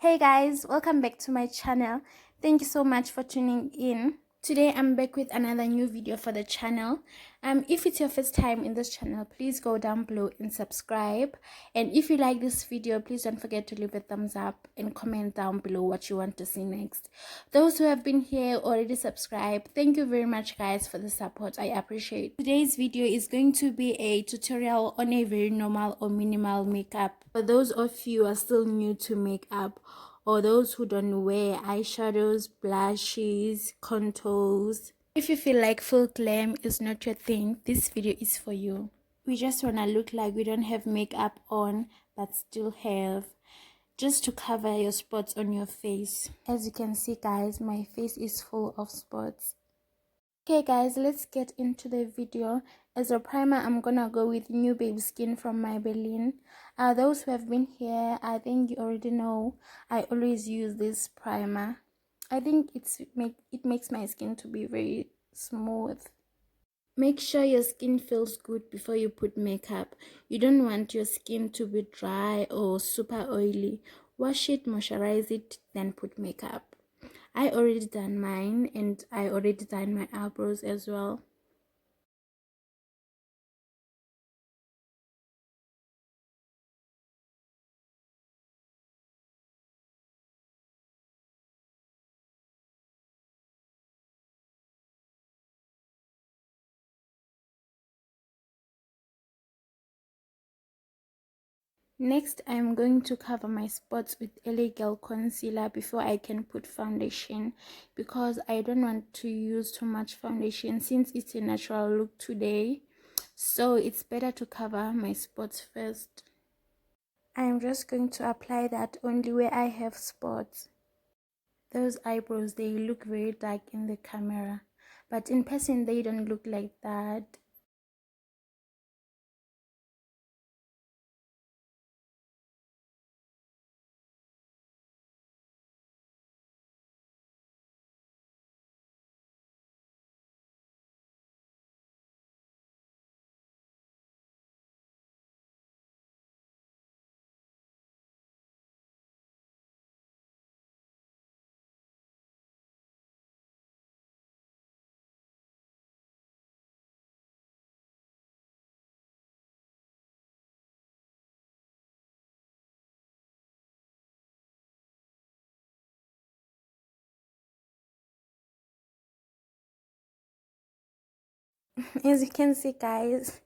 Hey guys, welcome back to my channel. Thank you so much for tuning in. Today I'm back with another new video for the channel. If it's your first time in this channel, please go down below and subscribe. And if you like this video, please don't forget to leave a thumbs up and comment down below what you want to see next. Those who have been here already subscribed, thank you very much guys for the support. I appreciate. Today's video is going to be a tutorial on a very normal or minimal makeup. For those of you who are still new to makeup, or those who don't wear eyeshadows, blushes, contours. If you feel like full glam is not your thing, this video is for you. We just want to look like we don't have makeup on but still have, just to cover your spots on your face. As you can see guys, my face is full of spots. Okay guys, let's get into the video. As a primer, I'm gonna go with New Baby Skin from Maybelline. Those who have been here, I think you already know I always use this primer. I think it makes my skin to be very smooth. Make sure your skin feels good before you put makeup. You don't want your skin to be dry or super oily. Wash it, moisturize it, then put makeup. I already done mine and I already done my eyebrows as well. Next, I'm going to cover my spots with LA Girl concealer before I can put foundation, because I don't want to use too much foundation since it's a natural look today. So it's better to cover my spots first. I'm just going to apply that only where I have spots. Those eyebrows, they look very dark in the camera, but in person they don't look like that. As you can see guys,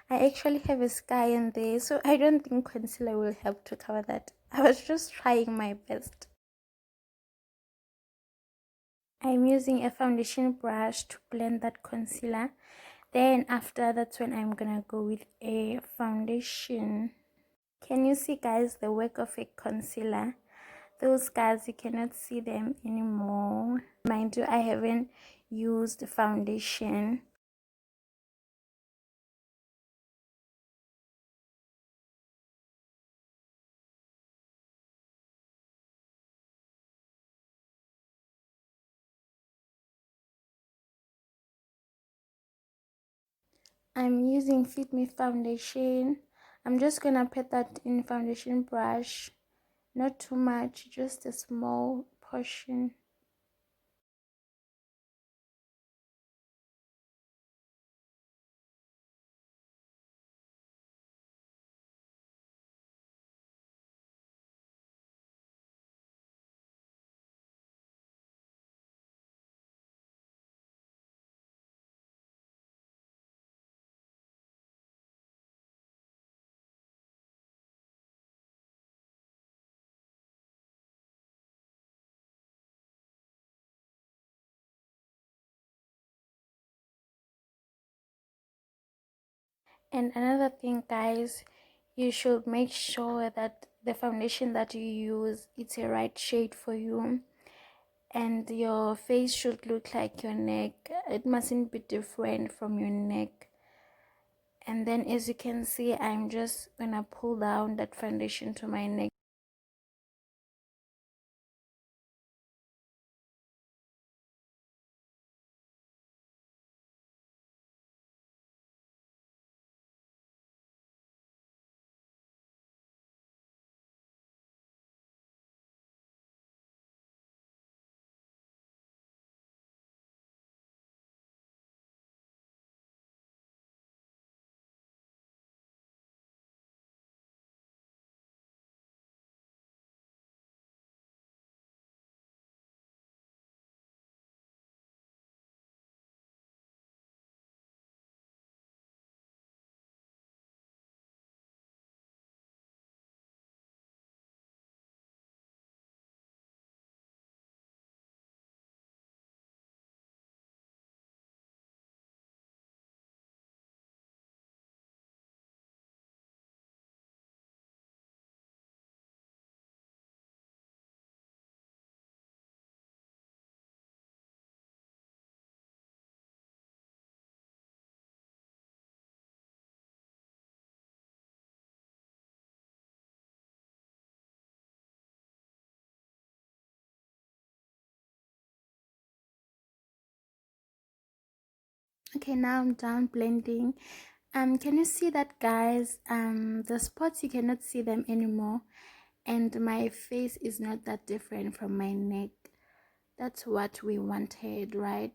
I actually have a sky in there, so I don't think concealer will help to cover that. I was just trying my best. I'm using a foundation brush to blend that concealer. Then after, that's when I'm gonna go with a foundation. Can you see guys the work of a concealer? Those guys, you cannot see them anymore. Mind you, I haven't used foundation. I'm using Fit Me foundation. I'm just gonna put that in foundation brush, not too much, just a small portion. And another thing guys, you should make sure that the foundation that you use, it's a right shade for you, and your face should look like your neck. It mustn't be different from your neck. And then as you can see, I'm just gonna pull down that foundation to my neck. Okay, now I'm done blending. Can you see that, guys? The spots, you cannot see them anymore, and my face is not that different from my neck. That's what we wanted, right?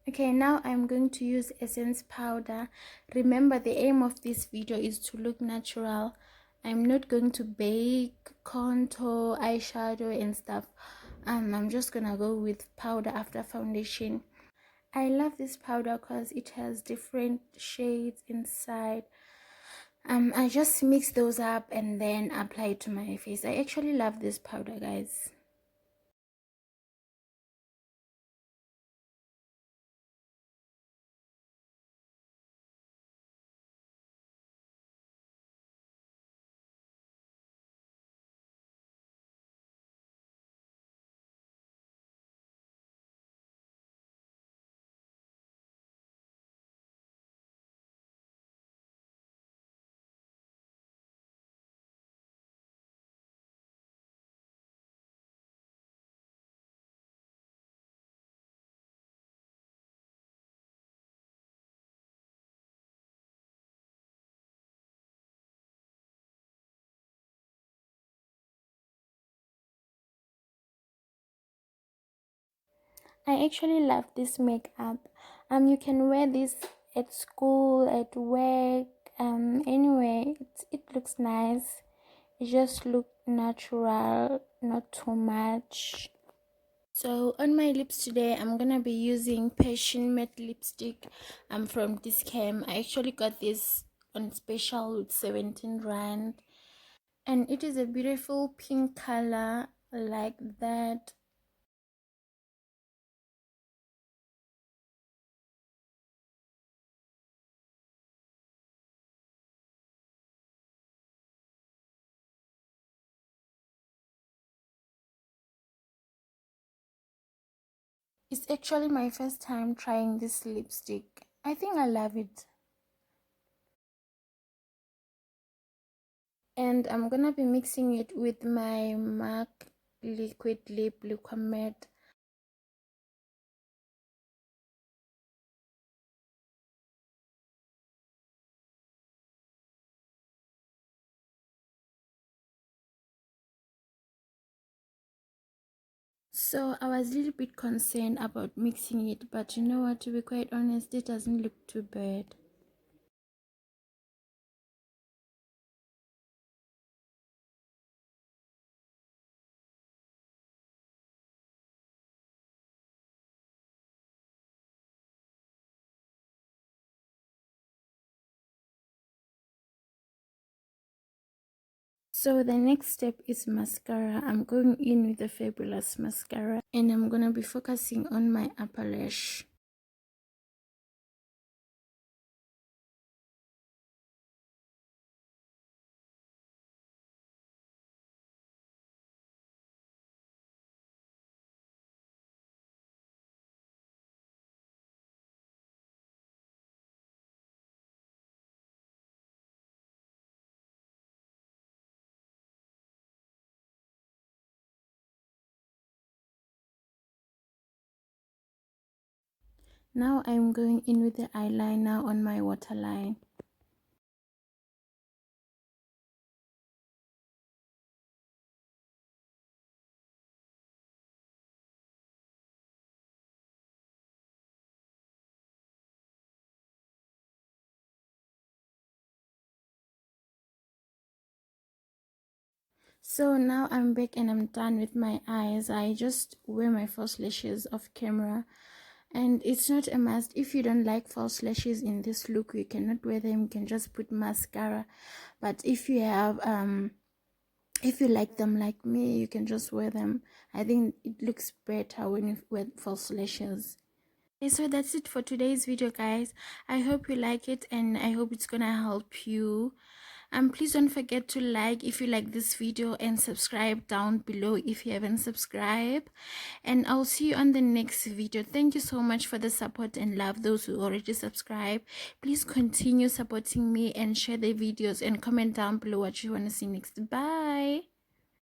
Okay, now I'm going to use essence powder. Remember, the aim of this video is to look natural. I'm not going to bake, contour, eyeshadow and stuff. I'm just gonna go with powder after foundation. I love this powder because it has different shades inside. I just mix those up and then apply it to my face. I actually love this powder, guys. I actually love this makeup. You can wear this at school, at work, anyway. It looks nice. It just looks natural, not too much. So on my lips today, I'm gonna be using Passion Matte lipstick. From this cam. I actually got this on special with 17 rand, and it is a beautiful pink color like that. It's actually my first time trying this lipstick. I think I love it. And I'm gonna be mixing it with my MAC liquid lip liquid matte. So I was a little bit concerned about mixing it, but you know what, to be quite honest, it doesn't look too bad. So the next step is mascara. I'm going in with the Fabulous mascara, and I'm gonna be focusing on my upper lash. Now I'm going in with the eyeliner on my waterline. So now I'm back and I'm done with my eyes. I just wear my false lashes off camera, and it's not a must. If you don't like false lashes in this look, you cannot wear them. You can just put mascara. But if you have if you like them like me, you can just wear them. I think it looks better when you wear false lashes. Okay, so that's it for today's video, guys. I hope you like it, and I hope it's gonna help you. Please don't forget to like if you like this video, and subscribe down below if you haven't subscribed. And I'll see you on the next video. Thank you so much for the support and love. Those who already subscribe, please continue supporting me and share the videos and comment down below what you want to see next. Bye.